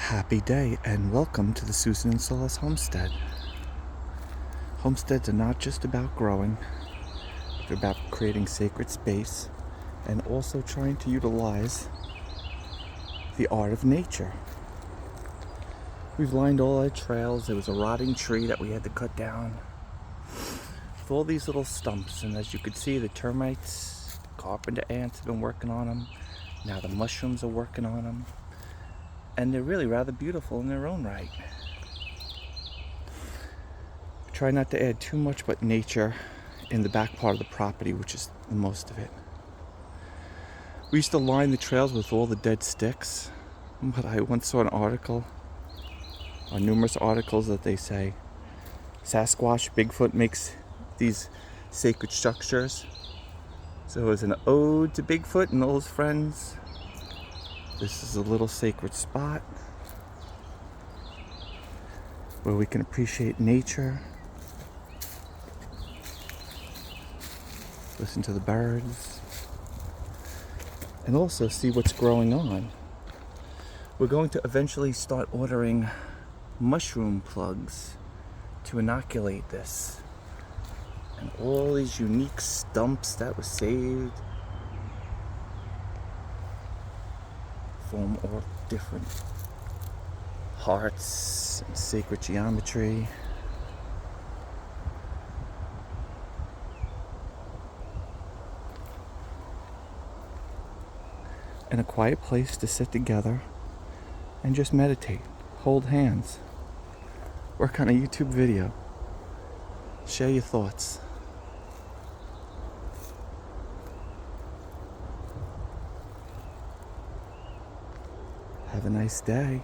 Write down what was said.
Happy day and welcome to the Susan&Soullas Homestead. Homesteads are not just about growing, they're about creating sacred space and also trying to utilize the art of nature. We've lined all our trails. There was a rotting tree that we had to cut down with all these little stumps, and as you could see, the termites, carpenter ants have been working on them. Now the mushrooms are working on them. And they're really rather beautiful in their own right. Try not to add too much but nature in the back part of the property, which is the most of it. We used to line the trails with all the dead sticks, but I once saw an article, or numerous articles, that they say Sasquatch, Bigfoot makes these sacred structures. So as an ode to Bigfoot and all his friends, this is a little sacred spot where we can appreciate nature, listen to the birds, and also see what's growing on. We're going to eventually start ordering mushroom plugs to inoculate this. And all these unique stumps that were saved form all different hearts and sacred geometry. And a quiet place to sit together and just meditate, hold hands, work on a YouTube video, share your thoughts. Have a nice day.